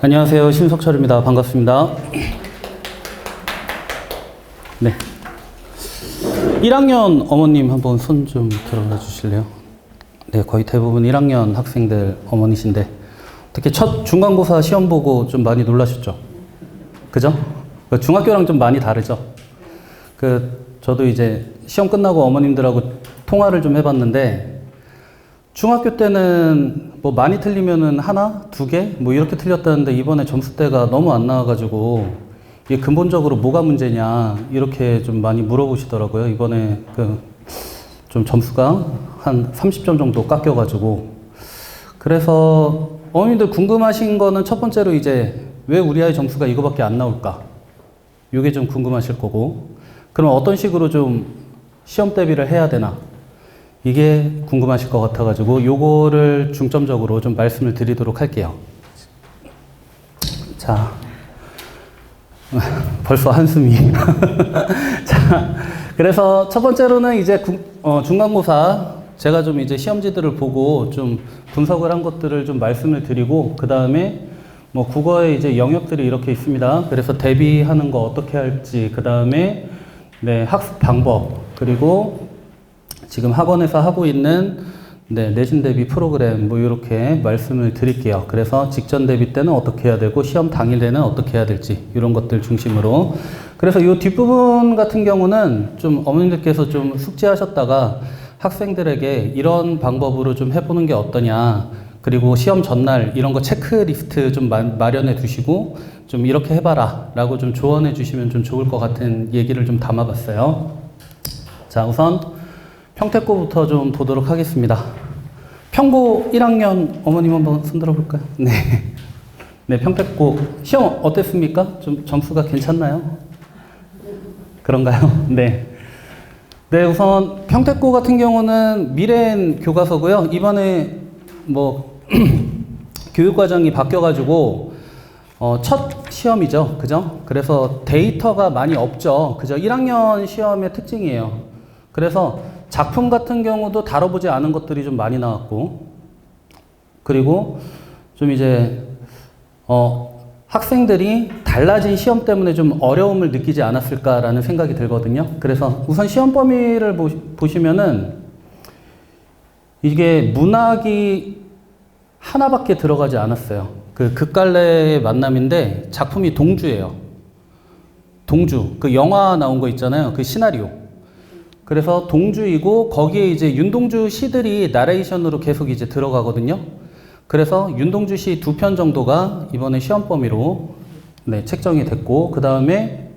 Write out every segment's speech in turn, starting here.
안녕하세요. 신석철입니다. 반갑습니다. 네. 1학년 어머님 한번 손 좀 들어봐 주실래요? 네, 거의 대부분 1학년 학생들 어머니신데, 특히 첫 중간고사 시험 보고 좀 많이 놀라셨죠? 그죠? 중학교랑 좀 많이 다르죠? 저도 이제 시험 끝나고 어머님들하고 통화를 좀 해봤는데, 중학교 때는 뭐 많이 틀리면은 하나, 두 개, 뭐 이렇게 틀렸다는데 이번에 점수대가 너무 안 나와가지고 이게 근본적으로 뭐가 문제냐 이렇게 좀 많이 물어보시더라고요. 이번에 좀 점수가 한 30점 정도 깎여가지고. 그래서 어머님들 궁금하신 거는 첫 번째로 이제 왜 우리 아이 점수가 이거밖에 안 나올까? 이게 좀 궁금하실 거고, 그럼 어떤 식으로 좀 시험 대비를 해야 되나? 이게 궁금하실 것 같아가지고 요거를 중점적으로 좀 말씀을 드리도록 할게요. 자, 벌써 한숨이. 자, 그래서 첫 번째로는 이제 중간고사 제가 좀 이제 시험지들을 보고 좀 분석을 한 것들을 좀 말씀을 드리고, 그 다음에 뭐 국어에 이제 영역들이 이렇게 있습니다. 그래서 대비하는 거 어떻게 할지, 그 다음에 네, 학습 방법, 그리고 지금 학원에서 하고 있는 내신 대비 프로그램 뭐 이렇게 말씀을 드릴게요. 그래서 직전 대비 때는 어떻게 해야 되고 시험 당일에는 어떻게 해야 될지 이런 것들 중심으로. 그래서 이 뒷부분 같은 경우는 좀 어머님들께서 좀 숙지하셨다가 학생들에게 이런 방법으로 좀 해보는 게 어떠냐, 그리고 시험 전날 이런 거 체크리스트 좀 마련해 두시고 좀 이렇게 해봐라 라고 좀 조언해 주시면 좀 좋을 것 같은 얘기를 좀 담아봤어요. 자, 우선 평택고부터 좀 보도록 하겠습니다. 평고 1학년 어머님 한번 손 들어볼까요? 네. 네, 평택고 시험 어땠습니까? 좀 점수가 괜찮나요? 그런가요? 네. 네, 우선 평택고 같은 경우는 미래엔 교과서고요. 이번에 뭐 교육과정이 바뀌어가지고 첫 시험이죠. 그죠? 그래서 데이터가 많이 없죠. 그죠? 1학년 시험의 특징이에요. 그래서 작품 같은 경우도 다뤄보지 않은 것들이 좀 많이 나왔고, 그리고 좀 이제 학생들이 달라진 시험 때문에 좀 어려움을 느끼지 않았을까라는 생각이 들거든요. 그래서 우선 시험 범위를 보시면은 이게 문학이 하나밖에 들어가지 않았어요. 극갈래의 만남인데 작품이 동주예요. 동주. 영화 나온 거 있잖아요. 시나리오. 그래서 동주이고 거기에 이제 윤동주 시들이 나레이션으로 계속 이제 들어가거든요. 그래서 윤동주 시 2편 정도가 이번에 시험 범위로 책정이 됐고, 그 다음에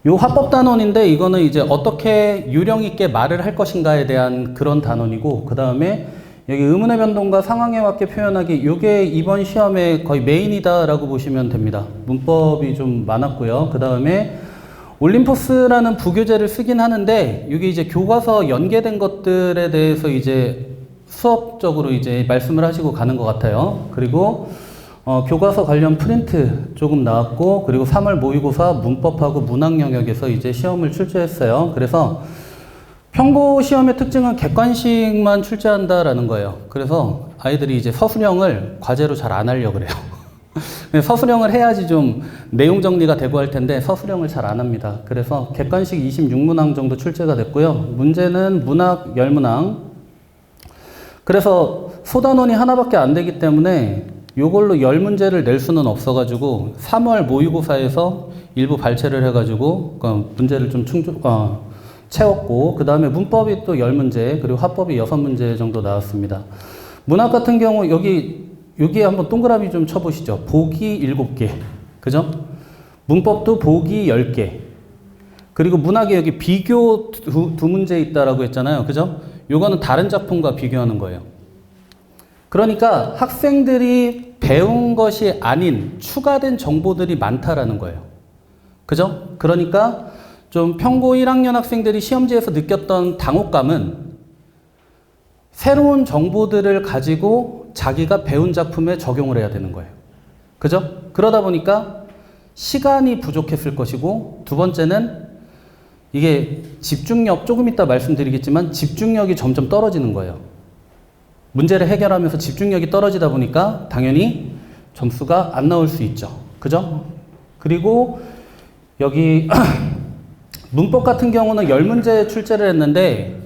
요 합법 단원인데 이거는 이제 어떻게 요령 있게 말을 할 것인가에 대한 그런 단원이고, 그 다음에 여기 의문의 변동과 상황에 맞게 표현하기, 요게 이번 시험의 거의 메인이다라고 보시면 됩니다. 문법이 좀 많았고요. 그 다음에 올림포스라는 부교재를 쓰긴 하는데 이게 이제 교과서 연계된 것들에 대해서 이제 수업적으로 이제 말씀을 하시고 가는 것 같아요. 그리고 교과서 관련 프린트 조금 나왔고, 그리고 3월 모의고사 문법하고 문학 영역에서 이제 시험을 출제했어요. 그래서 평고 시험의 특징은 객관식만 출제한다라는 거예요. 그래서 아이들이 이제 서술형을 과제로 잘 안 하려고 그래요. 서술형을 해야지 좀 내용 정리가 되고 할 텐데 서술형을 잘 안 합니다. 그래서 객관식 26문항 정도 출제가 됐고요. 문제는 문학 10문항. 그래서 소단원이 하나밖에 안 되기 때문에 요걸로 10문제를 낼 수는 없어가지고 3월 모의고사에서 일부 발췌를 해가지고 문제를 좀 채웠고, 그 다음에 문법이 또 10문제, 그리고 화법이 6문제 정도 나왔습니다. 문학 같은 경우 여기에 한번 동그라미 좀 쳐보시죠. 보기 7개. 그죠? 문법도 보기 10개. 그리고 문학에 여기 비교 두 문제 있다라고 했잖아요. 그죠? 요거는 다른 작품과 비교하는 거예요. 그러니까 학생들이 배운 것이 아닌 추가된 정보들이 많다라는 거예요. 그죠? 그러니까 좀 평고 1학년 학생들이 시험지에서 느꼈던 당혹감은 새로운 정보들을 가지고 자기가 배운 작품에 적용을 해야 되는 거예요. 그죠? 그러다 보니까 시간이 부족했을 것이고, 두 번째는 이게 집중력, 조금 이따 말씀드리겠지만 집중력이 점점 떨어지는 거예요. 문제를 해결하면서 집중력이 떨어지다 보니까 당연히 점수가 안 나올 수 있죠. 그죠? 그리고 여기 문법 같은 경우는 10문제 출제를 했는데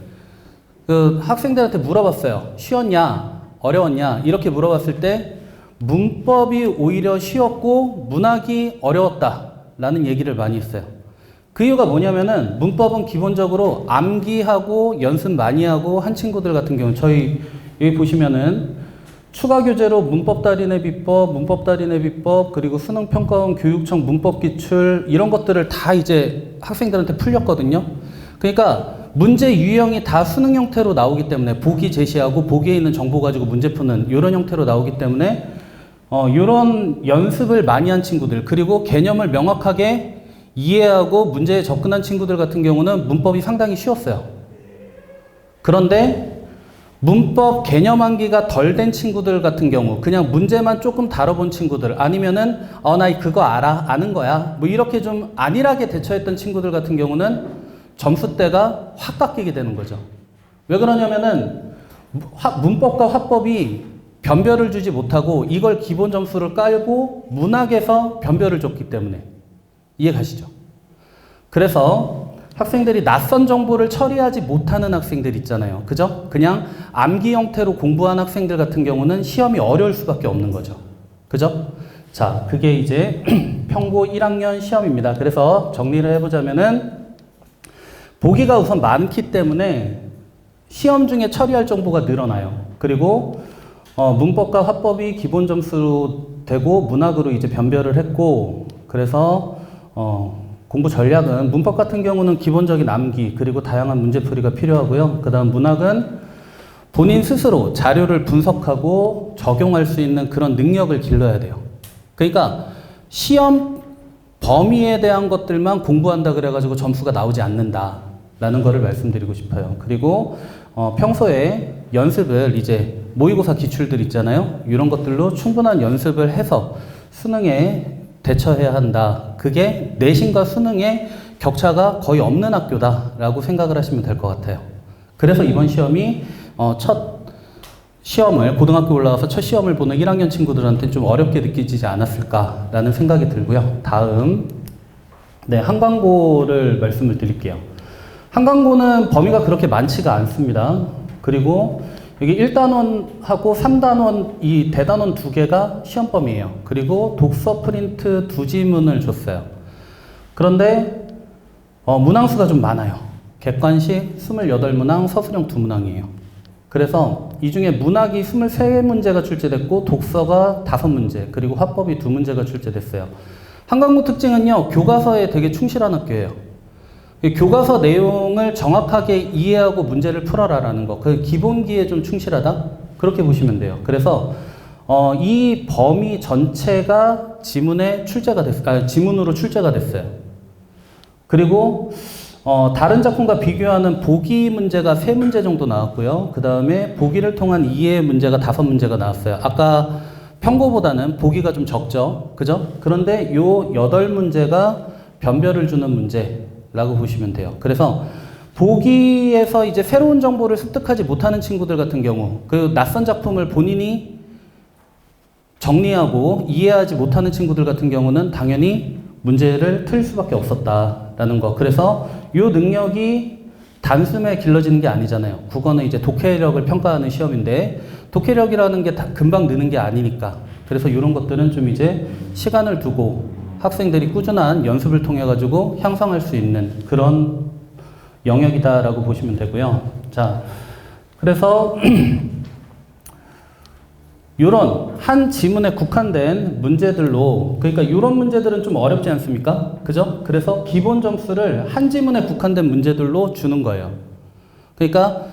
그 학생들한테 물어봤어요. 쉬웠냐? 어려웠냐? 이렇게 물어봤을 때 문법이 오히려 쉬웠고 문학이 어려웠다라는 얘기를 많이 했어요. 그 이유가 뭐냐면은 문법은 기본적으로 암기하고 연습 많이 하고 한 친구들 같은 경우는 저희 여기 보시면은 추가 교재로 문법 달인의 비법, 문법 달인의 비법, 그리고 수능 평가원 교육청 문법 기출 이런 것들을 다 이제 학생들한테 풀렸거든요. 그러니까 문제 유형이 다 수능 형태로 나오기 때문에 보기 제시하고 보기에 있는 정보 가지고 문제 푸는 이런 형태로 나오기 때문에 이런 연습을 많이 한 친구들 그리고 개념을 명확하게 이해하고 문제에 접근한 친구들 같은 경우는 문법이 상당히 쉬웠어요. 그런데 문법 개념 암기가 덜 된 친구들 같은 경우 그냥 문제만 조금 다뤄본 친구들 아니면은 나 그거 아는 거야 뭐 이렇게 좀 안일하게 대처했던 친구들 같은 경우는 점수대가 확 깎이게 되는 거죠. 왜 그러냐면은 문법과 화법이 변별을 주지 못하고 이걸 기본 점수를 깔고 문학에서 변별을 줬기 때문에 이해 가시죠? 그래서 학생들이 낯선 정보를 처리하지 못하는 학생들 있잖아요. 그죠? 그냥 암기 형태로 공부한 학생들 같은 경우는 시험이 어려울 수밖에 없는 거죠. 그죠? 자, 그게 이제 평고 1학년 시험입니다. 그래서 정리를 해보자면은 보기가 우선 많기 때문에 시험 중에 처리할 정보가 늘어나요. 그리고 문법과 화법이 기본 점수로 되고 문학으로 이제 변별을 했고 그래서 공부 전략은 문법 같은 경우는 기본적인 암기 그리고 다양한 문제풀이가 필요하고요. 그 다음 문학은 본인 스스로 자료를 분석하고 적용할 수 있는 그런 능력을 길러야 돼요. 그러니까 시험 범위에 대한 것들만 공부한다 그래가지고 점수가 나오지 않는다라는 거를 말씀드리고 싶어요. 그리고 평소에 연습을 이제 모의고사 기출들 있잖아요. 이런 것들로 충분한 연습을 해서 수능에 대처해야 한다. 그게 내신과 수능의 격차가 거의 없는 학교다라고 생각을 하시면 될 것 같아요. 그래서 이번 시험이 첫 시험을 고등학교 올라와서 첫 시험을 보는 1학년 친구들한테 좀 어렵게 느껴지지 않았을까라는 생각이 들고요. 다음 한광고를 말씀을 드릴게요. 한광고는 범위가 그렇게 많지가 않습니다. 그리고 여기 1단원하고 3단원 이 대단원 2개가 시험 범위예요. 그리고 독서 프린트 2지문을 줬어요. 그런데 문항수가 좀 많아요. 객관식 28문항, 서술형 2문항이에요. 그래서 이 중에 문학이 23문제가 출제됐고 독서가 5문제, 그리고 화법이 2문제가 출제됐어요. 한광고 특징은요. 교과서에 되게 충실한 학교예요. 교과서 내용을 정확하게 이해하고 문제를 풀어라라는 거. 그 기본기에 좀 충실하다? 그렇게 보시면 돼요. 그래서 이 범위 전체가 지문에 출제가 지문으로 출제가 됐어요. 그리고 다른 작품과 비교하는 보기 문제가 3문제 정도 나왔고요. 그 다음에 보기를 통한 이해 문제가 5문제가 나왔어요. 아까 평고보다는 보기가 좀 적죠. 그죠? 그런데 요 8문제가 변별을 주는 문제라고 보시면 돼요. 그래서 보기에서 이제 새로운 정보를 습득하지 못하는 친구들 같은 경우, 그 낯선 작품을 본인이 정리하고 이해하지 못하는 친구들 같은 경우는 당연히 문제를 틀 수밖에 없었다라는 거. 그래서 이 능력이 단숨에 길러지는 게 아니잖아요. 국어는 이제 독해력을 평가하는 시험인데 독해력이라는 게 금방 느는 게 아니니까. 그래서 이런 것들은 좀 이제 시간을 두고 학생들이 꾸준한 연습을 통해 가지고 향상할 수 있는 그런 영역이다라고 보시면 되고요. 자, 그래서 이런 한 지문에 국한된 문제들로, 그러니까 이런 문제들은 좀 어렵지 않습니까? 그죠? 그래서 기본 점수를 한 지문에 국한된 문제들로 주는 거예요. 그러니까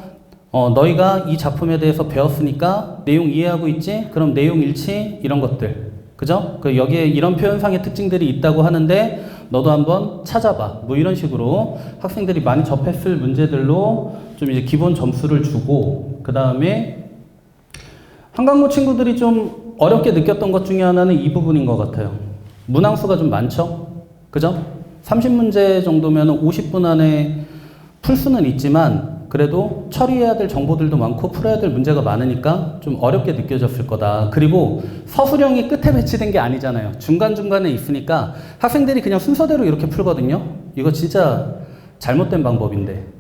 너희가 이 작품에 대해서 배웠으니까 내용 이해하고 있지? 그럼 내용 일치 이런 것들, 그죠? 여기에 이런 표현상의 특징들이 있다고 하는데 너도 한번 찾아봐. 뭐 이런 식으로 학생들이 많이 접했을 문제들로 좀 이제 기본 점수를 주고, 그 다음에 한광고 친구들이 좀 어렵게 느꼈던 것 중에 하나는 이 부분인 것 같아요. 문항수가 좀 많죠? 그죠? 30문제 정도면 50분 안에 풀 수는 있지만 그래도 처리해야 될 정보들도 많고 풀어야 될 문제가 많으니까 좀 어렵게 느껴졌을 거다. 그리고 서술형이 끝에 배치된 게 아니잖아요. 중간중간에 있으니까 학생들이 그냥 순서대로 이렇게 풀거든요. 이거 진짜 잘못된 방법인데.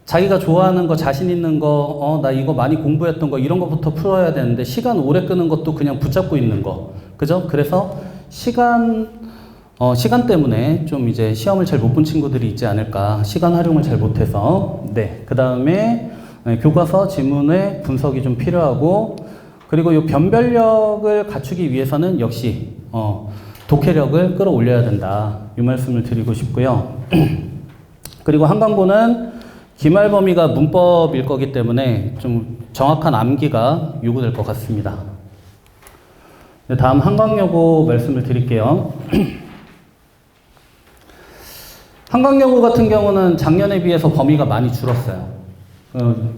자기가 좋아하는 거, 자신 있는 거, 나 이거 많이 공부했던 거, 이런 거부터 풀어야 되는데, 시간 오래 끄는 것도 그냥 붙잡고 있는 거. 그죠? 그래서 시간 때문에 좀 이제 시험을 잘 못 본 친구들이 있지 않을까. 시간 활용을 잘 못해서. 네. 그 다음에 교과서 지문의 분석이 좀 필요하고, 그리고 이 변별력을 갖추기 위해서는 역시, 독해력을 끌어올려야 된다. 이 말씀을 드리고 싶고요. 그리고 한강고는 기말 범위가 문법일 거기 때문에 좀 정확한 암기가 요구될 것 같습니다. 네, 다음 한강여고 말씀을 드릴게요. 한강여고 같은 경우는 작년에 비해서 범위가 많이 줄었어요.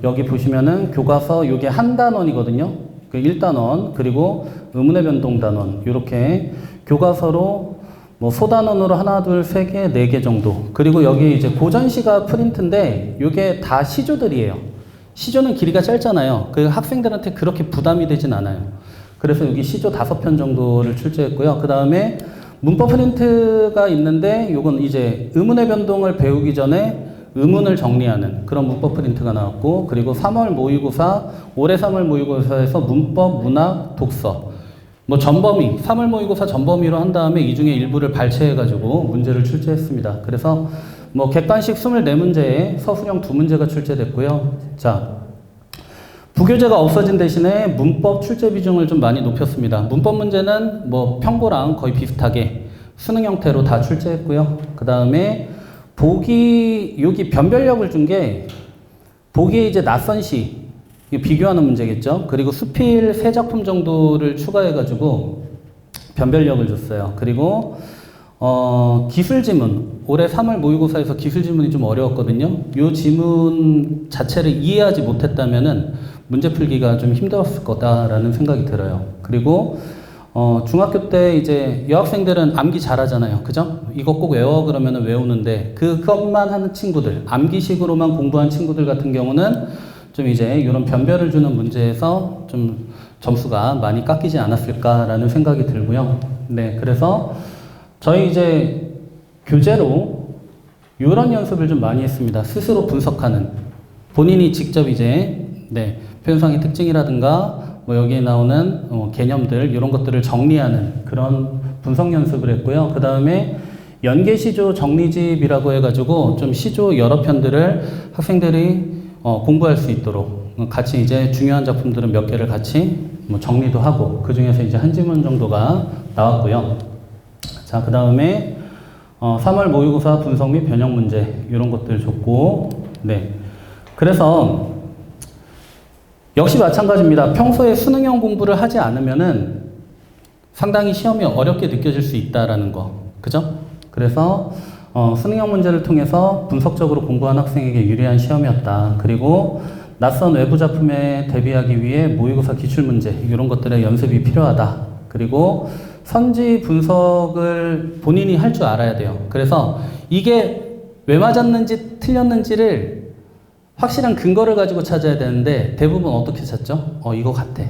여기 보시면은 교과서 요게 한 단원이거든요. 그 1단원 그리고 의문의 변동 단원 이렇게 교과서로 뭐 소단원으로 하나, 둘, 세 개, 네 개 정도. 그리고 여기 이제 고전시가 프린트인데 이게 다 시조들이에요. 시조는 길이가 짧잖아요. 그 학생들한테 그렇게 부담이 되진 않아요. 그래서 여기 시조 5편 정도를 출제했고요. 그 다음에 문법 프린트가 있는데 이건 이제 의문의 변동을 배우기 전에 의문을 정리하는 그런 문법 프린트가 나왔고, 그리고 3월 모의고사, 올해 3월 모의고사에서 문법, 문학, 독서 뭐 전범위, 3월 모의고사 전범위로 한 다음에 이 중에 일부를 발췌해가지고 문제를 출제했습니다. 그래서 뭐 객관식 24문제에 서술형 2문제가 출제됐고요. 자, 부교재가 없어진 대신에 문법 출제 비중을 좀 많이 높였습니다. 문법 문제는 뭐 평고랑 거의 비슷하게 수능 형태로 다 출제했고요. 그 다음에 보기, 여기 변별력을 준 게 보기에 이제 낯선 시, 비교하는 문제겠죠. 그리고 수필 3작품 정도를 추가해가지고 변별력을 줬어요. 그리고 기술 지문, 올해 3월 모의고사에서 기술 지문이 좀 어려웠거든요. 이 지문 자체를 이해하지 못했다면은 문제 풀기가 좀 힘들었을 거다라는 생각이 들어요. 그리고 중학교 때 이제 여학생들은 암기 잘하잖아요. 그죠? 이거 꼭 외워 그러면은 외우는데 그것만 하는 친구들, 암기식으로만 공부한 친구들 같은 경우는 좀 이제 이런 변별을 주는 문제에서 좀 점수가 많이 깎이지 않았을까라는 생각이 들고요. 네, 그래서 저희 이제 교재로 이런 연습을 좀 많이 했습니다. 스스로 분석하는, 본인이 직접 이제 표현상의 특징이라든가 뭐 여기에 나오는 개념들 이런 것들을 정리하는 그런 분석 연습을 했고요. 그 다음에 연계시조 정리집이라고 해가지고 좀 시조 여러 편들을 학생들이 공부할 수 있도록 같이 이제 중요한 작품들은 몇 개를 같이 뭐 정리도 하고 그 중에서 이제 한 지문 정도가 나왔고요. 자, 그 다음에 3월 모의고사 분석 및 변형 문제 이런 것들 줬고, 네. 그래서 역시 마찬가지입니다. 평소에 수능형 공부를 하지 않으면은 상당히 시험이 어렵게 느껴질 수 있다라는 거, 그죠? 그래서 수능형 문제를 통해서 분석적으로 공부한 학생에게 유리한 시험이었다. 그리고 낯선 외부 작품에 대비하기 위해 모의고사 기출문제 이런 것들의 연습이 필요하다. 그리고 선지 분석을 본인이 할 줄 알아야 돼요. 그래서 이게 왜 맞았는지 틀렸는지를 확실한 근거를 가지고 찾아야 되는데 대부분 어떻게 찾죠? 이거 같아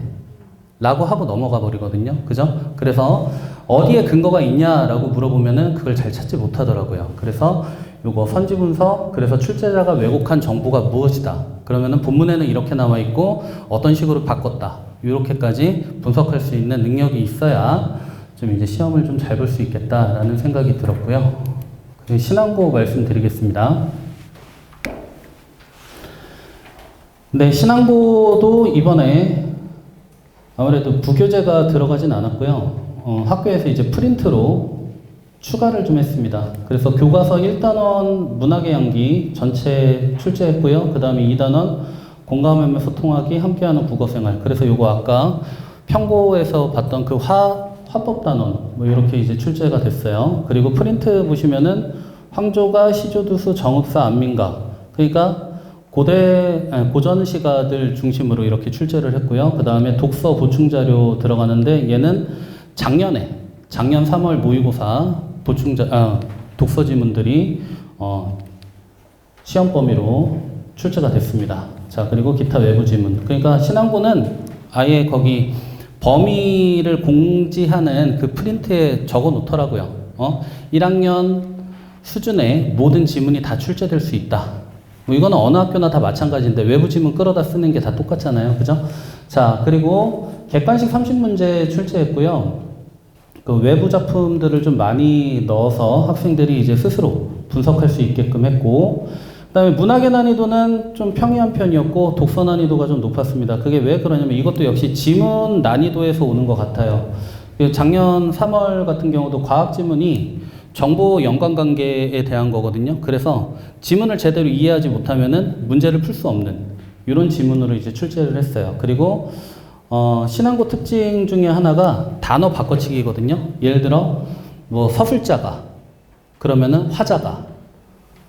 라고 하고 넘어가 버리거든요. 그죠? 그래서 어디에 근거가 있냐라고 물어보면은 그걸 잘 찾지 못하더라고요. 그래서 요거 선지 분석, 그래서 출제자가 왜곡한 정보가 무엇이다. 그러면은 본문에는 이렇게 나와 있고 어떤 식으로 바꿨다. 이렇게까지 분석할 수 있는 능력이 있어야 좀 이제 시험을 좀 잘 볼 수 있겠다라는 생각이 들었고요. 그리고 신앙고 말씀드리겠습니다. 네, 신앙고도 이번에 아무래도 부교재가 들어가진 않았고요. 학교에서 이제 프린트로 추가를 좀 했습니다. 그래서 교과서 1단원 문학의 향기 전체 출제했고요. 그 다음에 2단원 공감하며 소통하기 함께하는 국어생활. 그래서 요거 아까 평고에서 봤던 그 화법 단원 뭐 이렇게 이제 출제가 됐어요. 그리고 프린트 보시면은 황조가, 시조두수, 정읍사, 안민가. 그러니까 고전 시가들 중심으로 이렇게 출제를 했고요. 그 다음에 독서 보충 자료 들어가는데 얘는 작년 3월 모의고사 독서 지문들이 시험 범위로 출제가 됐습니다. 자, 그리고 기타 외부 지문. 그러니까 신앙고는 아예 거기 범위를 공지하는 그 프린트에 적어 놓더라고요. 1학년 수준의 모든 지문이 다 출제될 수 있다. 뭐 이거는 어느 학교나 다 마찬가지인데 외부 지문 끌어다 쓰는 게 다 똑같잖아요. 그죠? 자, 그리고 객관식 30문제 출제했고요. 그 외부 작품들을 좀 많이 넣어서 학생들이 이제 스스로 분석할 수 있게끔 했고, 그 다음에 문학의 난이도는 좀 평이한 편이었고, 독서 난이도가 좀 높았습니다. 그게 왜 그러냐면 이것도 역시 지문 난이도에서 오는 것 같아요. 작년 3월 같은 경우도 과학 지문이 정보 연관관계에 대한 거거든요. 그래서 지문을 제대로 이해하지 못하면은 문제를 풀 수 없는 이런 지문으로 이제 출제를 했어요. 그리고 신앙고 특징 중에 하나가 단어 바꿔치기거든요. 예를 들어 뭐 서술자가 그러면은 화자가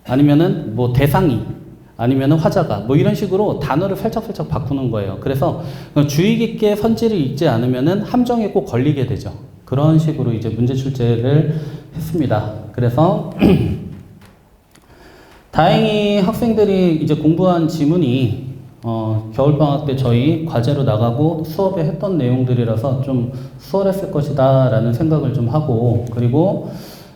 아니면은 뭐 대상이 아니면은 화자가 뭐 이런 식으로 단어를 살짝살짝 바꾸는 거예요. 그래서 주의 깊게 선지를 읽지 않으면은 함정에 꼭 걸리게 되죠. 그런 식으로 이제 문제 출제를 했습니다. 그래서 다행히 학생들이 이제 공부한 지문이 겨울방학 때 저희 과제로 나가고 수업에 했던 내용들이라서 좀 수월했을 것이다 라는 생각을 좀 하고, 그리고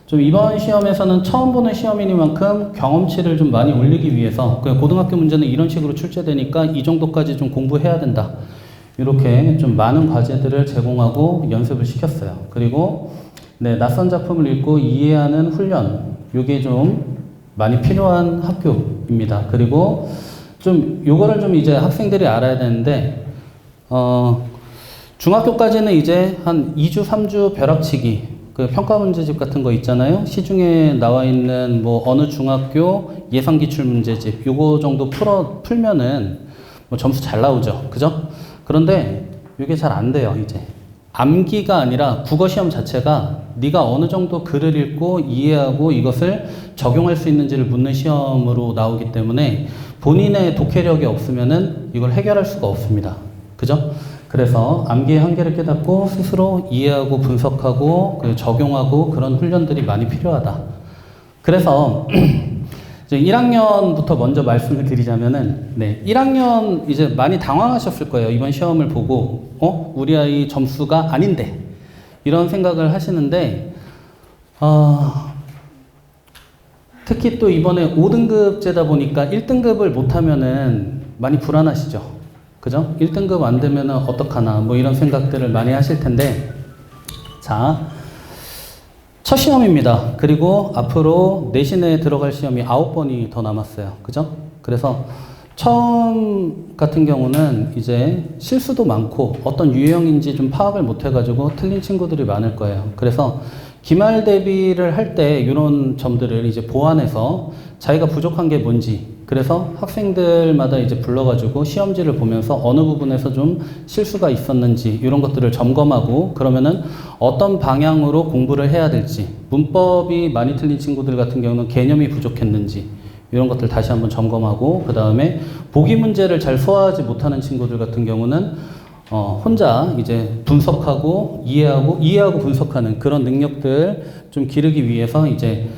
좀 이번 시험에서는 처음 보는 시험이니만큼 경험치를 좀 많이 올리기 위해서 그냥 고등학교 문제는 이런 식으로 출제되니까 이 정도까지 좀 공부해야 된다. 이렇게 좀 많은 과제들을 제공하고 연습을 시켰어요. 그리고 네, 낯선 작품을 읽고 이해하는 훈련, 이게 좀 많이 필요한 학교입니다. 그리고 좀 요거를 좀 이제 학생들이 알아야 되는데, 중학교까지는 이제 한 2주, 3주 벼락치기, 그 평가 문제집 같은 거 있잖아요. 시중에 나와 있는 뭐 어느 중학교 예상 기출 문제집, 요거 정도 풀면은 뭐 점수 잘 나오죠. 그죠? 그런데 이게 잘 안 돼요, 이제. 암기가 아니라 국어 시험 자체가 네가 어느 정도 글을 읽고 이해하고 이것을 적용할 수 있는지를 묻는 시험으로 나오기 때문에 본인의 독해력이 없으면은 이걸 해결할 수가 없습니다. 그죠? 그래서 암기의 한계를 깨닫고 스스로 이해하고 분석하고 적용하고 그런 훈련들이 많이 필요하다. 그래서 이제 1학년부터 먼저 말씀을 드리자면은, 네, 1학년 이제 많이 당황하셨을 거예요. 이번 시험을 보고, 우리 아이 점수가 아닌데, 이런 생각을 하시는데, 특히 또 이번에 5등급제다 보니까 1등급을 못하면은 많이 불안하시죠. 그죠? 1등급 안 되면은 어떡하나, 뭐 이런 생각들을 많이 하실 텐데, 자, 첫 시험입니다. 그리고 앞으로 내신에 들어갈 시험이 9번이 더 남았어요. 그죠? 그래서 처음 같은 경우는 이제 실수도 많고 어떤 유형인지 좀 파악을 못 해가지고 틀린 친구들이 많을 거예요. 그래서 기말 대비를 할 때 이런 점들을 이제 보완해서 자기가 부족한 게 뭔지, 그래서 학생들마다 이제 불러가지고 시험지를 보면서 어느 부분에서 좀 실수가 있었는지 이런 것들을 점검하고, 그러면은 어떤 방향으로 공부를 해야 될지, 문법이 많이 틀린 친구들 같은 경우는 개념이 부족했는지 이런 것들 다시 한번 점검하고, 그 다음에 보기 문제를 잘 소화하지 못하는 친구들 같은 경우는 혼자 이제 분석하고 이해하고 분석하는 그런 능력들 좀 기르기 위해서 이제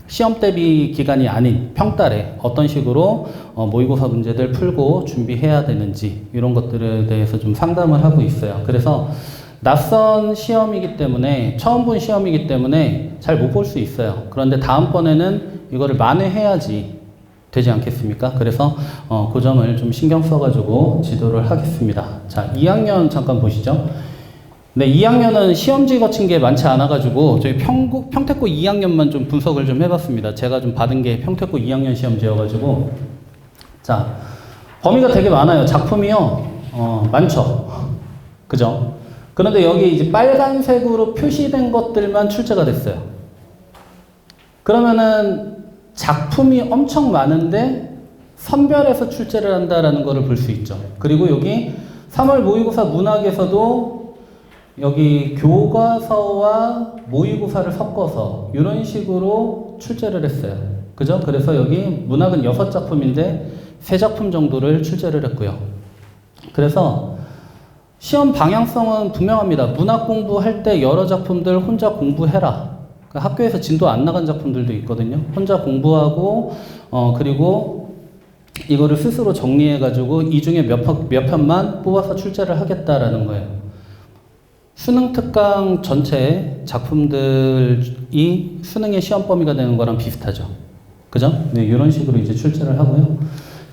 시험 대비 기간이 아닌 평달에 어떤 식으로 모의고사 문제들 풀고 준비해야 되는지 이런 것들에 대해서 좀 상담을 하고 있어요. 그래서 낯선 시험이기 때문에, 처음 본 시험이기 때문에 잘 못 볼 수 있어요. 그런데 다음번에는 이거를 만회해야지 되지 않겠습니까? 그래서 그 점을 좀 신경 써가지고 지도를 하겠습니다. 자, 2학년 잠깐 보시죠. 네, 2학년은 시험지 거친 게 많지 않아가지고 저희 평택고 2학년만 좀 분석을 좀 해봤습니다. 제가 좀 받은 게 평택고 2학년 시험지여가지고. 자, 범위가 되게 많아요. 작품이요, 많죠. 그죠? 그런데 여기 이제 빨간색으로 표시된 것들만 출제가 됐어요. 그러면은 작품이 엄청 많은데 선별해서 출제를 한다라는 거를 볼 수 있죠. 그리고 여기 3월 모의고사 문학에서도 여기 교과서와 모의고사를 섞어서 이런 식으로 출제를 했어요. 그죠? 그래서 여기 문학은 6작품인데 3작품 정도를 출제를 했고요. 그래서 시험 방향성은 분명합니다. 문학 공부할 때 여러 작품들 혼자 공부해라. 그 학교에서 진도 안 나간 작품들도 있거든요. 혼자 공부하고 그리고 이거를 스스로 정리해가지고 이 중에 몇 편만 뽑아서 출제를 하겠다라는 거예요. 수능 특강 전체 작품들이 수능의 시험 범위가 되는 거랑 비슷하죠. 그죠? 네, 이런 식으로 이제 출제를 하고요.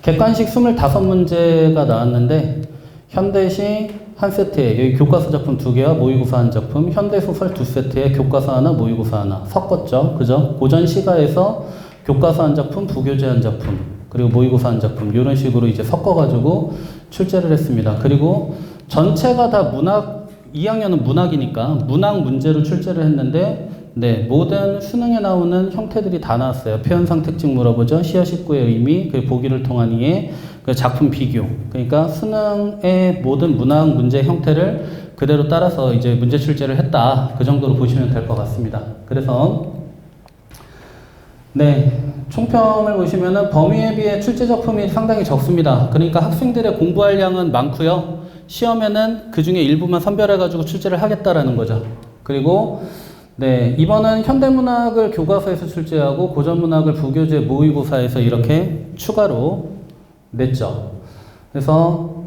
객관식 25문제가 나왔는데 현대시 한 세트에 여기 교과서 작품 2개와 모의고사 한 작품, 현대소설 2세트에 교과서 하나, 모의고사 하나 섞었죠. 그죠? 고전 시가에서 교과서 한 작품, 부교재 한 작품, 그리고 모의고사 한 작품 이런 식으로 이제 섞어가지고 출제를 했습니다. 그리고 전체가 다 문학, 2학년은 문학이니까 문학 문제로 출제를 했는데 네, 모든 수능에 나오는 형태들이 다 나왔어요. 표현상 특징 물어보죠. 시어 식구의 의미, 그 보기를 통한 이해, 그 작품 비교. 그러니까 수능의 모든 문학 문제 형태를 그대로 따라서 이제 문제 출제를 했다. 그 정도로 보시면 될 것 같습니다. 그래서 네, 총평을 보시면은 범위에 비해 출제 작품이 상당히 적습니다. 그러니까 학생들의 공부할 양은 많고요. 시험에는 그 중에 일부만 선별해가지고 출제를 하겠다라는 거죠. 그리고 네, 이번은 현대문학을 교과서에서 출제하고 고전문학을 부교재 모의고사에서 이렇게 추가로 냈죠. 그래서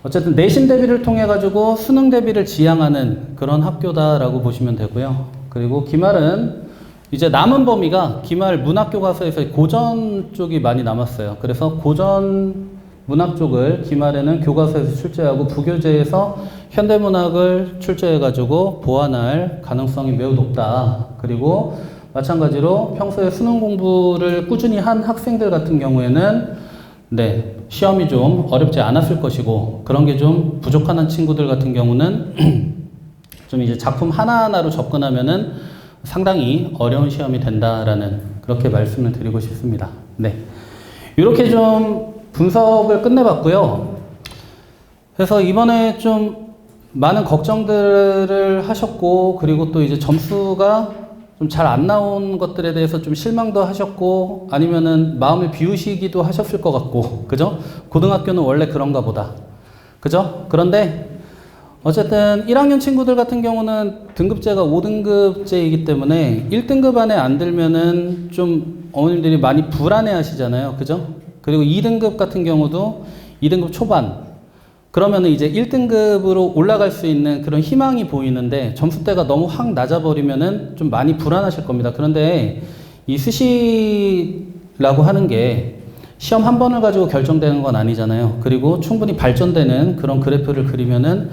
어쨌든 내신 대비를 통해 가지고 수능 대비를 지향하는 그런 학교다라고 보시면 되고요. 그리고 기말은 이제 남은 범위가 기말 문학교과서에서 고전 쪽이 많이 남았어요. 그래서 고전 문학 쪽을 기말에는 교과서에서 출제하고 부교재에서 현대문학을 출제해가지고 보완할 가능성이 매우 높다. 그리고 마찬가지로 평소에 수능 공부를 꾸준히 한 학생들 같은 경우에는 네, 시험이 좀 어렵지 않았을 것이고 그런 게 좀 부족한 친구들 같은 경우는 좀 이제 작품 하나하나로 접근하면은 상당히 어려운 시험이 된다라는 그렇게 말씀을 드리고 싶습니다. 네, 이렇게 좀 분석을 끝내봤고요. 그래서 이번에 좀 많은 걱정들을 하셨고, 그리고 또 이제 점수가 좀 잘 안 나온 것들에 대해서 좀 실망도 하셨고, 아니면은 마음을 비우시기도 하셨을 것 같고, 그죠? 고등학교는 원래 그런가 보다. 그죠? 그런데 어쨌든 1학년 친구들 같은 경우는 등급제가 5등급제이기 때문에 1등급 안에 안 들면은 좀 어머님들이 많이 불안해 하시잖아요. 그죠? 그리고 2등급 같은 경우도 2등급 초반. 그러면은 이제 1등급으로 올라갈 수 있는 그런 희망이 보이는데 점수대가 너무 확 낮아버리면은 좀 많이 불안하실 겁니다. 그런데 이 수시라고 하는 게 시험 한 번을 가지고 결정되는 건 아니잖아요. 그리고 충분히 발전되는 그런 그래프를 그리면은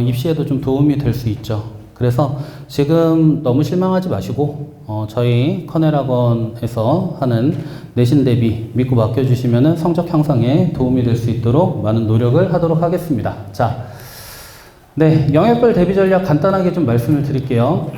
입시에도 좀 도움이 될 수 있죠. 그래서 지금 너무 실망하지 마시고 저희 커넬학원에서 하는 내신 대비 믿고 맡겨주시면은 성적 향상에 도움이 될 수 있도록 많은 노력을 하도록 하겠습니다. 자, 네, 영역별 대비 전략 간단하게 좀 말씀을 드릴게요.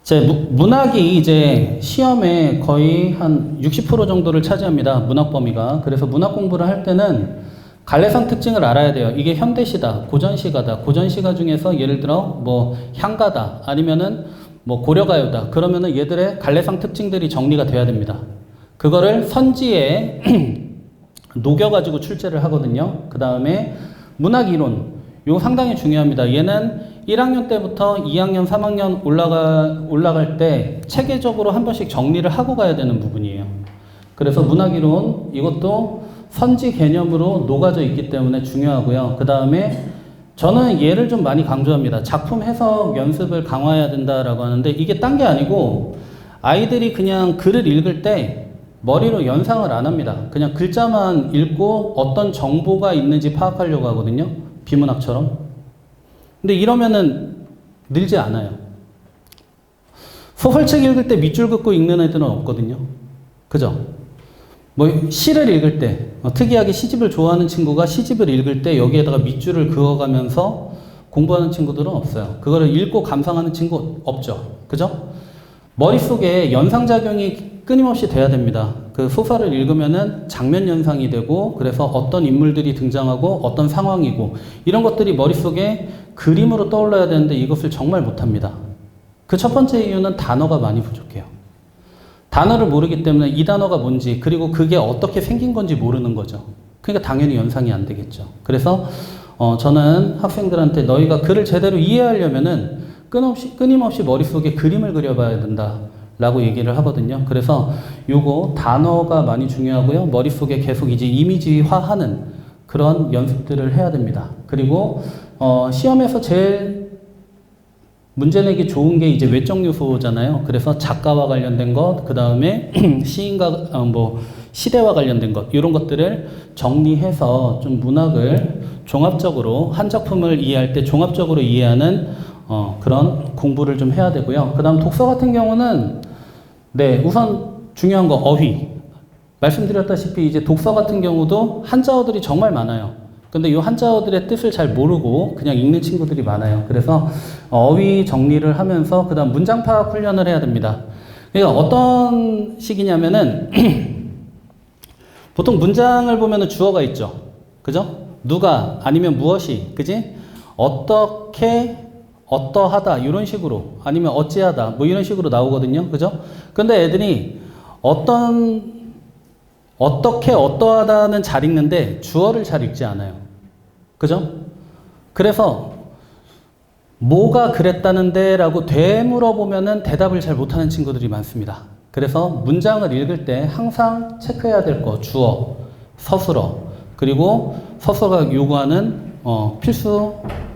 제 문학이 이제 시험에 거의 한 60% 정도를 차지합니다. 문학 범위가. 그래서 문학 공부를 할 때는 갈래상 특징을 알아야 돼요. 이게 현대시다, 고전시가다. 고전시가 중에서 예를 들어 뭐 향가다, 아니면은 뭐 고려가요다. 그러면은 얘들의 갈래상 특징들이 정리가 돼야 됩니다. 그거를 선지에 녹여가지고 출제를 하거든요. 그 다음에 문학이론. 이거 상당히 중요합니다. 얘는 1학년 때부터 2학년, 3학년 올라갈 때 체계적으로 한 번씩 정리를 하고 가야 되는 부분이에요. 그래서 문학이론, 이것도 선지 개념으로 녹아져 있기 때문에 중요하고요. 그 다음에 저는 얘를 좀 많이 강조합니다. 작품 해석 연습을 강화해야 된다라고 하는데 이게 딴 게 아니고 아이들이 그냥 글을 읽을 때 머리로 연상을 안 합니다. 그냥 글자만 읽고 어떤 정보가 있는지 파악하려고 하거든요. 비문학처럼. 근데 이러면은 늘지 않아요. 소설책 읽을 때 밑줄 긋고 읽는 애들은 없거든요. 그죠? 뭐 시를 읽을 때 특이하게 시집을 좋아하는 친구가 시집을 읽을 때 여기에다가 밑줄을 그어가면서 공부하는 친구들은 없어요. 그거를 읽고 감상하는 친구 없죠. 그죠? 머릿속에 연상작용이 끊임없이 돼야 됩니다. 그 소설을 읽으면은 장면 연상이 되고 그래서 어떤 인물들이 등장하고 어떤 상황이고 이런 것들이 머릿속에 그림으로 떠올라야 되는데 이것을 정말 못합니다. 그 첫 번째 이유는 단어가 많이 부족해요. 단어를 모르기 때문에 이 단어가 뭔지 그리고 그게 어떻게 생긴 건지 모르는 거죠. 그러니까 당연히 연상이 안 되겠죠. 그래서 저는 학생들한테 너희가 글을 제대로 이해하려면은 끊임없이 머릿속에 그림을 그려봐야 된다라고 얘기를 하거든요. 그래서 요거 단어가 많이 중요하고요. 머릿속에 계속 이제 이미지화하는 그런 연습들을 해야 됩니다. 그리고 시험에서 제일 문제 내기 좋은 게 이제 외적 요소잖아요. 그래서 작가와 관련된 것, 그 다음에 시인과 시대와 관련된 것, 이런 것들을 정리해서 좀 문학을 종합적으로 한 작품을 이해할 때 종합적으로 이해하는 그런 공부를 좀 해야 되고요. 그 다음 독서 같은 경우는 네, 우선 중요한 거 어휘. 말씀드렸다시피 이제 독서 같은 경우도 한자어들이 정말 많아요. 근데 이 한자어들의 뜻을 잘 모르고 그냥 읽는 친구들이 많아요. 그래서 어휘 정리를 하면서 그 다음 문장 파악 훈련을 해야 됩니다. 그러니까 어떤 식이냐면은 보통 문장을 보면은 주어가 있죠. 그죠? 누가 아니면 무엇이, 그지? 어떻게, 어떠하다 이런 식으로 아니면 어찌하다 뭐 이런 식으로 나오거든요. 그죠? 근데 애들이 어떻게 어떠하다는 잘 읽는데 주어를 잘 읽지 않아요. 그죠? 그래서 뭐가 그랬다는데 라고 되물어보면은 대답을 잘 못하는 친구들이 많습니다. 그래서 문장을 읽을 때 항상 체크해야 될 거 주어, 서술어, 그리고 서술어가 요구하는 필수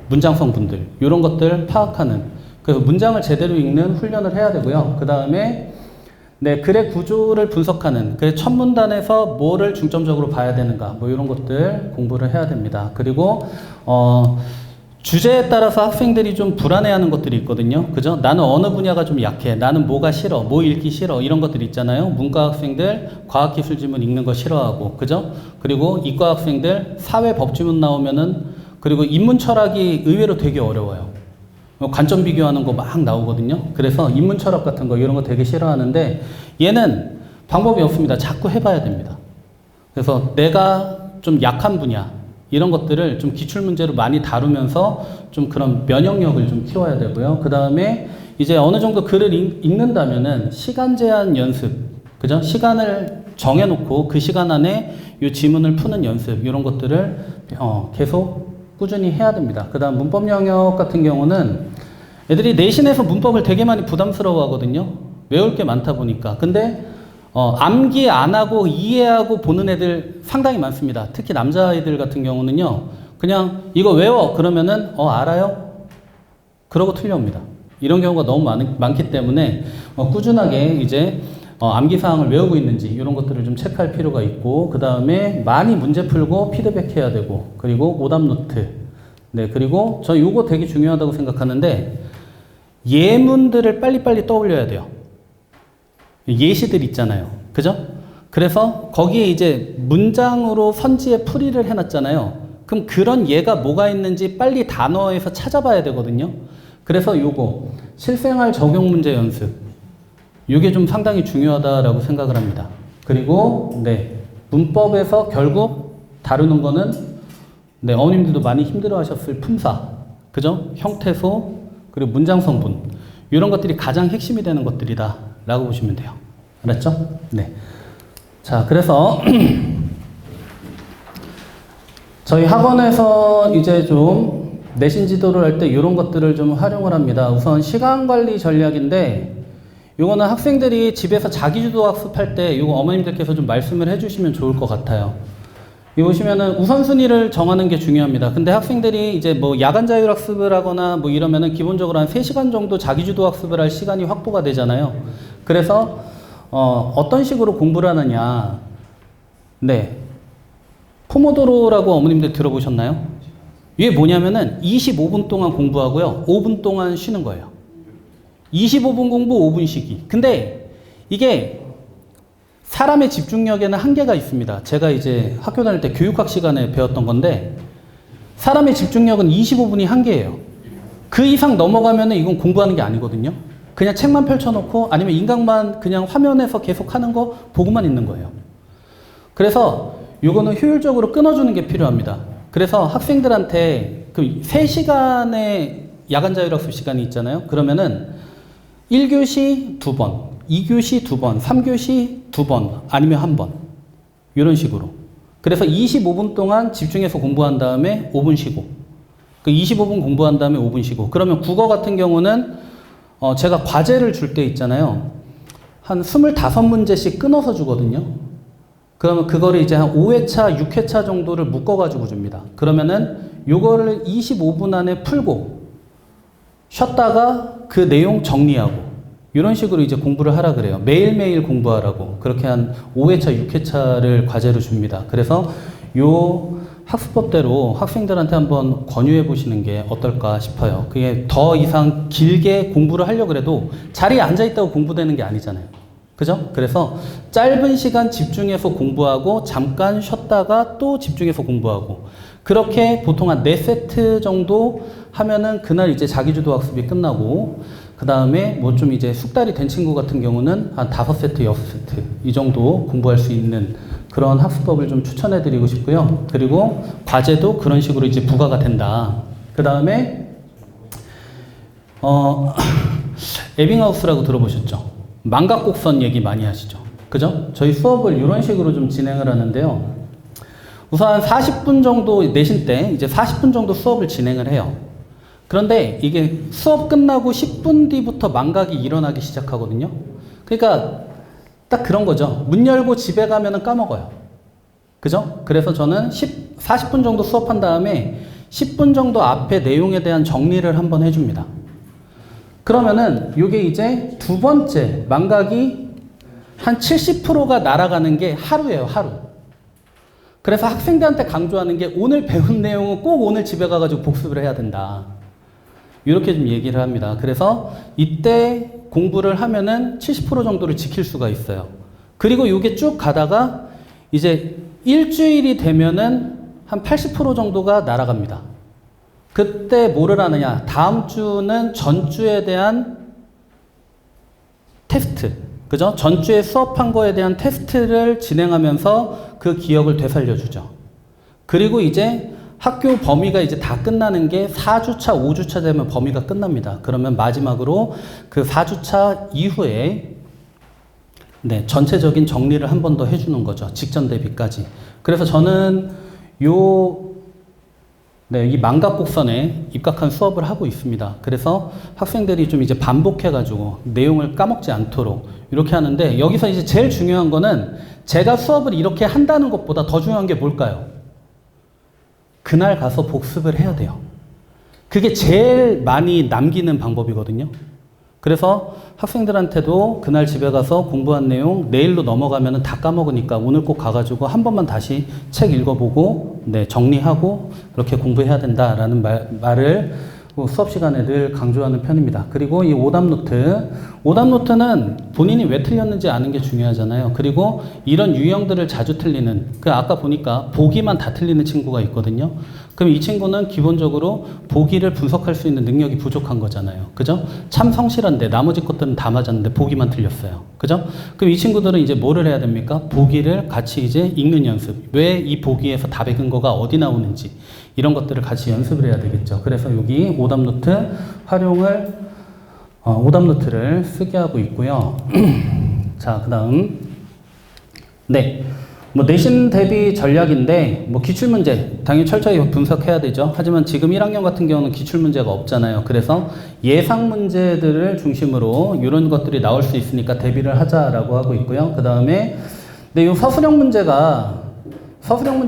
문장 성분들 이런 것들 파악하는 그래서 문장을 제대로 읽는 훈련을 해야 되고요. 그 다음에 네, 글의 구조를 분석하는 그 첫 문단에서 뭐를 중점적으로 봐야 되는가 뭐 이런 것들 공부를 해야 됩니다. 그리고 주제에 따라서 학생들이 좀 불안해하는 것들이 있거든요. 그죠? 나는 어느 분야가 좀 약해. 나는 뭐가 싫어. 뭐 읽기 싫어. 이런 것들 있잖아요. 문과 학생들 과학기술 지문 읽는 거 싫어하고. 그죠? 그리고 이과 학생들 사회 법지문 나오면은 그리고 인문 철학이 의외로 되게 어려워요. 관점 비교하는 거 막 나오거든요. 그래서 인문 철학 같은 거 이런 거 되게 싫어하는데 얘는 방법이 없습니다. 자꾸 해봐야 됩니다. 그래서 내가 좀 약한 분야 이런 것들을 좀 기출문제로 많이 다루면서 좀 그런 면역력을 좀 키워야 되고요. 그 다음에 이제 어느 정도 글을 읽는다면은 시간 제한 연습, 그죠? 시간을 정해놓고 그 시간 안에 이 지문을 푸는 연습 이런 것들을 계속 꾸준히 해야 됩니다. 그 다음 문법 영역 같은 경우는 애들이 내신에서 문법을 되게 많이 부담스러워 하거든요. 외울 게 많다 보니까. 근데 암기 안 하고 이해하고 보는 애들 상당히 많습니다. 특히 남자아이들 같은 경우는요. 그냥 이거 외워 그러면은 알아요? 그러고 틀려옵니다. 이런 경우가 너무 많기 때문에 꾸준하게 이제 암기 사항을 외우고 있는지 이런 것들을 좀 체크할 필요가 있고 그 다음에 많이 문제 풀고 피드백해야 되고 그리고 오답 노트 네 그리고 저 이거 되게 중요하다고 생각하는데 예문들을 빨리빨리 떠올려야 돼요. 예시들 있잖아요. 그죠? 그래서 거기에 이제 문장으로 선지에 풀이를 해놨잖아요. 그럼 그런 예가 뭐가 있는지 빨리 단어에서 찾아봐야 되거든요. 그래서 요거 실생활 적용 문제 연습 이게 좀 상당히 중요하다라고 생각을 합니다. 그리고 네 문법에서 결국 다루는 거는 네 어머님들도 많이 힘들어하셨을 품사, 그죠? 형태소 그리고 문장 성분 이런 것들이 가장 핵심이 되는 것들이다라고 보시면 돼요. 알았죠? 네. 자 그래서 저희 학원에서 이제 좀 내신 지도를 할 때 이런 것들을 좀 활용을 합니다. 우선 시간 관리 전략인데. 요거는 학생들이 집에서 자기주도 학습할 때 요거 어머님들께서 좀 말씀을 해주시면 좋을 것 같아요. 여기 보시면은 우선순위를 정하는 게 중요합니다. 근데 학생들이 이제 뭐 야간 자율 학습을 하거나 뭐 이러면은 기본적으로 한 3시간 정도 자기주도 학습을 할 시간이 확보가 되잖아요. 그래서 어떤 식으로 공부를 하느냐. 네. 포모도로라고 어머님들 들어보셨나요? 이게 뭐냐면은 25분 동안 공부하고요. 5분 동안 쉬는 거예요. 25분 공부 5분 쉬기. 근데 이게 사람의 집중력에는 한계가 있습니다. 제가 이제 학교 다닐 때 교육학 시간에 배웠던 건데 사람의 집중력은 25분이 한계예요. 그 이상 넘어가면은 이건 공부하는 게 아니거든요. 그냥 책만 펼쳐놓고 아니면 인강만 그냥 화면에서 계속 하는 거 보고만 있는 거예요. 그래서 이거는 효율적으로 끊어주는 게 필요합니다. 그래서 학생들한테 그 3시간의 야간 자율학습 시간이 있잖아요. 그러면은 1교시 2번, 2교시 2번, 3교시 2번, 아니면 1번. 이런 식으로. 그래서 25분 동안 집중해서 공부한 다음에 5분 쉬고. 그 25분 공부한 다음에 5분 쉬고. 그러면 국어 같은 경우는 제가 과제를 줄 때 있잖아요. 한 25문제씩 끊어서 주거든요. 그러면 그거를 이제 한 5회차, 6회차 정도를 묶어가지고 줍니다. 그러면은 요거를 25분 안에 풀고 쉬었다가 그 내용 정리하고 이런 식으로 이제 공부를 하라 그래요. 매일매일 공부하라고. 그렇게 한 5회차, 6회차를 과제로 줍니다. 그래서 요 학습법대로 학생들한테 한번 권유해 보시는 게 어떨까 싶어요. 그게 더 이상 길게 공부를 하려고 해도 자리에 앉아 있다고 공부되는 게 아니잖아요. 그죠? 그래서 짧은 시간 집중해서 공부하고 잠깐 쉬었다가 또 집중해서 공부하고 그렇게 보통 한 4세트 정도 하면은 그날 이제 자기주도 학습이 끝나고 그 다음에 뭐 좀 이제 숙달이 된 친구 같은 경우는 한 5세트, 6세트 이 정도 공부할 수 있는 그런 학습법을 좀 추천해 드리고 싶고요. 그리고 과제도 그런 식으로 이제 부과가 된다. 그 다음에 에빙하우스라고 들어보셨죠? 망각곡선 얘기 많이 하시죠? 그죠? 저희 수업을 이런 식으로 좀 진행을 하는데요. 우선 40분 정도 내신 때 이제 40분 정도 수업을 진행을 해요. 그런데 이게 수업 끝나고 10분 뒤부터 망각이 일어나기 시작하거든요. 그러니까 딱 그런 거죠. 문 열고 집에 가면은 까먹어요. 그죠? 그래서 저는 40분 정도 수업한 다음에 10분 정도 앞에 내용에 대한 정리를 한번 해줍니다. 그러면은 이게 이제 두 번째 망각이 한 70%가 날아가는 게 하루예요, 하루. 그래서 학생들한테 강조하는 게 오늘 배운 내용은 꼭 오늘 집에 가가지고 복습을 해야 된다. 이렇게 좀 얘기를 합니다. 그래서 이때 공부를 하면은 70% 정도를 지킬 수가 있어요. 그리고 이게 쭉 가다가 이제 일주일이 되면은 한 80% 정도가 날아갑니다. 그때 뭐를 하느냐? 다음 주는 전주에 대한 테스트. 그죠? 전주에 수업한 거에 대한 테스트를 진행하면서 그 기억을 되살려주죠. 그리고 이제 학교 범위가 이제 다 끝나는 게 4주차, 5주차 되면 범위가 끝납니다. 그러면 마지막으로 그 4주차 이후에 네, 전체적인 정리를 한 번 더 해주는 거죠. 직전 대비까지. 그래서 저는 이 망각곡선에 입각한 수업을 하고 있습니다. 그래서 학생들이 좀 이제 반복해가지고 내용을 까먹지 않도록 이렇게 하는데 여기서 이제 제일 중요한 거는 제가 수업을 이렇게 한다는 것보다 더 중요한 게 뭘까요? 그날 가서 복습을 해야 돼요. 그게 제일 많이 남기는 방법이거든요. 그래서 학생들한테도 그날 집에 가서 공부한 내용 내일로 넘어가면 다 까먹으니까 오늘 꼭 가가지고 한 번만 다시 책 읽어보고 정리하고 그렇게 공부해야 된다라는 말을 수업 시간에 늘 강조하는 편입니다. 그리고 이 오답노트는 본인이 왜 틀렸는지 아는 게 중요하잖아요. 그리고 이런 유형들을 자주 틀리는, 아까 보니까 보기만 다 틀리는 친구가 있거든요. 그럼 이 친구는 기본적으로 보기를 분석할 수 있는 능력이 부족한 거잖아요. 그죠? 참 성실한데 나머지 것들은 다 맞았는데 보기만 틀렸어요. 그죠? 그럼 이 친구들은 이제 뭐를 해야 됩니까? 보기를 같이 이제 읽는 연습. 왜 이 보기에서 답의 근거가 어디 나오는지 이런 것들을 같이 연습을 해야 되겠죠. 그래서 여기 오답노트 활용을 오답노트를 쓰게 하고 있고요. 자, 그 다음 내신 대비 전략인데 기출문제 당연히 철저히 분석해야 되죠. 하지만 지금 1학년 같은 경우는 기출문제가 없잖아요. 그래서 예상 문제들을 중심으로 이런 것들이 나올 수 있으니까 대비를 하자라고 하고 있고요. 그 다음에 이 서술형 문제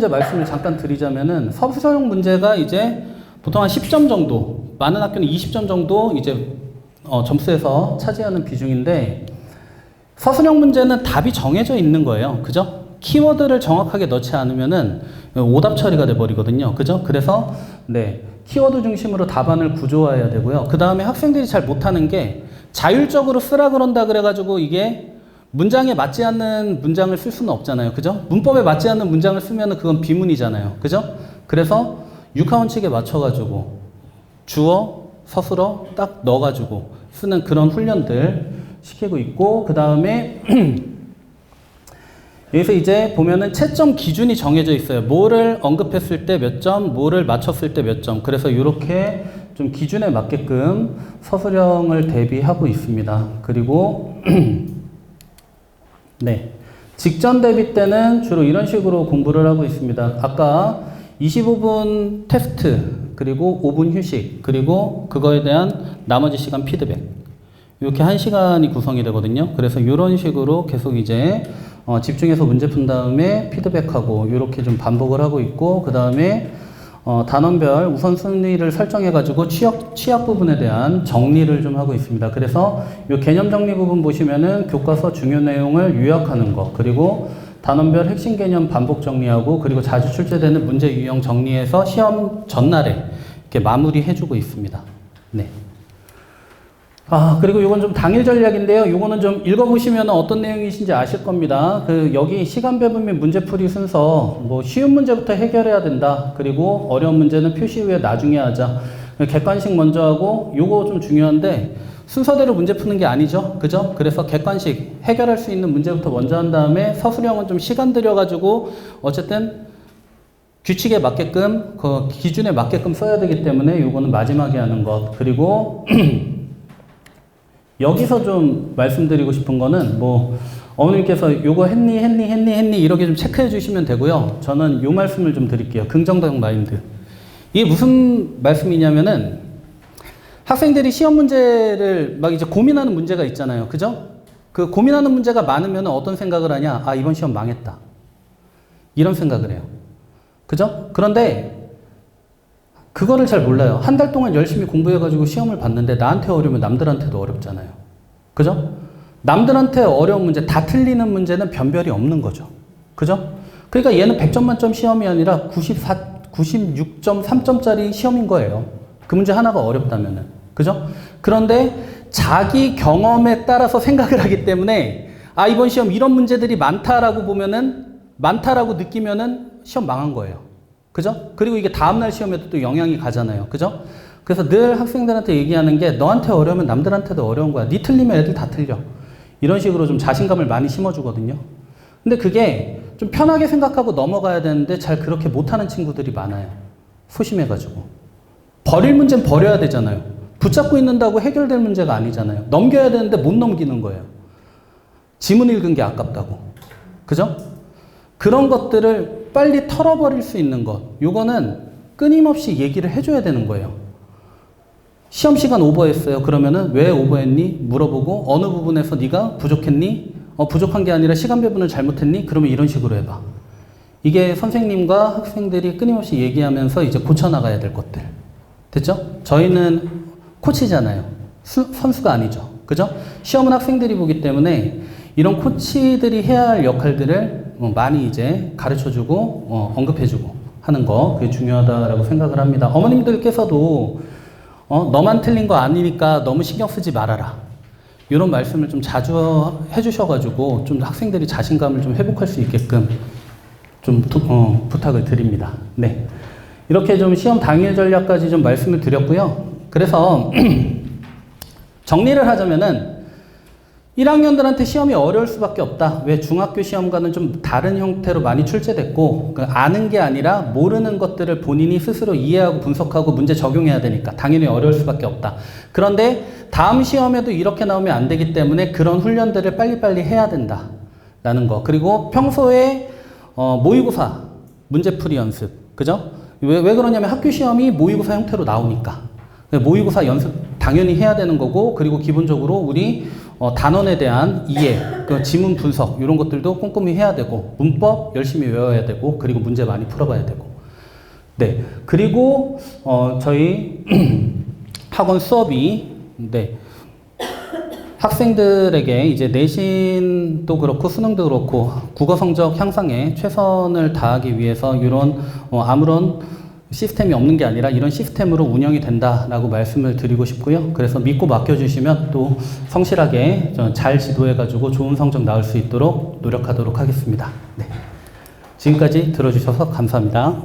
말씀을 잠깐 드리자면은 서술형 문제가 이제 보통 한 10점 정도, 많은 학교는 20점 정도 이제 점수에서 차지하는 비중인데 서술형 문제는 답이 정해져 있는 거예요. 그죠? 키워드를 정확하게 넣지 않으면은 오답 처리가 돼 버리거든요. 그죠? 그래서 키워드 중심으로 답안을 구조화해야 되고요. 그 다음에 학생들이 잘 못하는 게 자율적으로 쓰라 그런다 그래가지고 이게 문장에 맞지 않는 문장을 쓸 수는 없잖아요. 그죠? 문법에 맞지 않는 문장을 쓰면 그건 비문이잖아요. 그죠? 그래서 육하원칙에 맞춰가지고 주어, 서술어 딱 넣어가지고 쓰는 그런 훈련들 시키고 있고, 그 다음에 여기서 이제 보면은 채점 기준이 정해져 있어요. 뭐를 언급했을 때 몇 점, 뭐를 맞췄을 때 몇 점. 그래서 이렇게 좀 기준에 맞게끔 서술형을 대비하고 있습니다. 그리고 직전 대비 때는 주로 이런 식으로 공부를 하고 있습니다. 아까 25분 테스트, 그리고 5분 휴식, 그리고 그거에 대한 나머지 시간 피드백. 이렇게 1시간이 구성이 되거든요. 그래서 이런 식으로 계속 이제 집중해서 문제 푼 다음에 피드백하고 이렇게 좀 반복을 하고 있고, 그 다음에 단원별 우선순위를 설정해가지고 취약 부분에 대한 정리를 좀 하고 있습니다. 그래서 이 개념 정리 부분 보시면은 교과서 중요 내용을 요약하는 거, 그리고 단원별 핵심 개념 반복 정리하고, 그리고 자주 출제되는 문제 유형 정리해서 시험 전날에 이렇게 마무리해주고 있습니다. 네. 그리고 이건 좀 당일 전략인데요. 이거는 좀 읽어보시면 어떤 내용이신지 아실 겁니다. 여기 시간 배분 및 문제풀이 순서, 뭐 쉬운 문제부터 해결해야 된다. 그리고 어려운 문제는 표시 후에 나중에 하자. 객관식 먼저 하고, 요거 좀 중요한데, 순서대로 문제 푸는 게 아니죠. 그죠? 그래서 객관식 해결할 수 있는 문제부터 먼저 한 다음에 서술형은 좀 시간 들여가지고, 어쨌든 규칙에 맞게끔, 그 기준에 맞게끔 써야 되기 때문에 요거는 마지막에 하는 것. 그리고, 여기서 좀 말씀드리고 싶은 거는 뭐 어머님께서 요거 했니 이렇게 좀 체크해 주시면 되고요. 저는 요 말씀을 좀 드릴게요. 긍정적 마인드. 이게 무슨 말씀이냐면은 학생들이 시험 문제를 막 이제 고민하는 문제가 있잖아요. 그죠? 그 고민하는 문제가 많으면 어떤 생각을 하냐? 이번 시험 망했다. 이런 생각을 해요. 그죠? 그런데 그거를 잘 몰라요. 한 달 동안 열심히 공부해가지고 시험을 봤는데 나한테 어려우면 남들한테도 어렵잖아요. 그죠? 남들한테 어려운 문제, 다 틀리는 문제는 변별이 없는 거죠. 그죠? 그러니까 얘는 100점 만점 시험이 아니라 96.3점짜리 시험인 거예요. 그 문제 하나가 어렵다면은. 그죠? 그런데 자기 경험에 따라서 생각을 하기 때문에 이번 시험 이런 문제들이 많다라고 느끼면은 시험 망한 거예요. 그죠? 그리고 이게 다음날 시험에도 또 영향이 가잖아요. 그죠? 그래서 늘 학생들한테 얘기하는 게 너한테 어려우면 남들한테도 어려운 거야. 네 틀리면 애들 다 틀려. 이런 식으로 좀 자신감을 많이 심어주거든요. 근데 그게 좀 편하게 생각하고 넘어가야 되는데 잘 그렇게 못하는 친구들이 많아요. 소심해가지고. 버릴 문제는 버려야 되잖아요. 붙잡고 있는다고 해결될 문제가 아니잖아요. 넘겨야 되는데 못 넘기는 거예요. 지문 읽은 게 아깝다고. 그죠? 그런 것들을 빨리 털어버릴 수 있는 것, 요거는 끊임없이 얘기를 해줘야 되는 거예요. 시험 시간 오버했어요. 그러면은 왜 오버했니? 물어보고 어느 부분에서 네가 부족했니? 부족한 게 아니라 시간 배분을 잘못했니? 그러면 이런 식으로 해봐. 이게 선생님과 학생들이 끊임없이 얘기하면서 이제 고쳐나가야 될 것들. 됐죠? 저희는 코치잖아요. 선수가 아니죠. 그죠? 시험은 학생들이 보기 때문에 이런 코치들이 해야 할 역할들을 많이 이제 가르쳐주고 언급해주고 하는 거, 그게 중요하다라고 생각을 합니다. 어머님들께서도 너만 틀린 거 아니니까 너무 신경 쓰지 말아라. 이런 말씀을 좀 자주 해주셔가지고 좀 학생들이 자신감을 좀 회복할 수 있게끔 좀 부탁을 드립니다. 네, 이렇게 좀 시험 당일 전략까지 좀 말씀을 드렸고요. 그래서 정리를 하자면은 1학년들한테 시험이 어려울 수밖에 없다. 왜? 중학교 시험과는 좀 다른 형태로 많이 출제됐고, 아는 게 아니라 모르는 것들을 본인이 스스로 이해하고 분석하고 문제 적용해야 되니까 당연히 어려울 수밖에 없다. 그런데 다음 시험에도 이렇게 나오면 안 되기 때문에 그런 훈련들을 빨리빨리 해야 된다. 라는 거. 그리고 평소에 모의고사 문제풀이 연습. 그죠? 왜 그러냐면 학교 시험이 모의고사 형태로 나오니까. 모의고사 연습 당연히 해야 되는 거고, 그리고 기본적으로 우리 단원에 대한 이해, 그 지문 분석 이런 것들도 꼼꼼히 해야 되고, 문법 열심히 외워야 되고, 그리고 문제 많이 풀어봐야 되고. 네, 그리고 저희 학원 수업이 학생들에게 이제 내신도 그렇고 수능도 그렇고 국어 성적 향상에 최선을 다하기 위해서 이런 아무런 시스템이 없는 게 아니라 이런 시스템으로 운영이 된다라고 말씀을 드리고 싶고요. 그래서 믿고 맡겨주시면 또 성실하게 잘 지도해가지고 좋은 성적 나올 수 있도록 노력하도록 하겠습니다. 네. 지금까지 들어주셔서 감사합니다.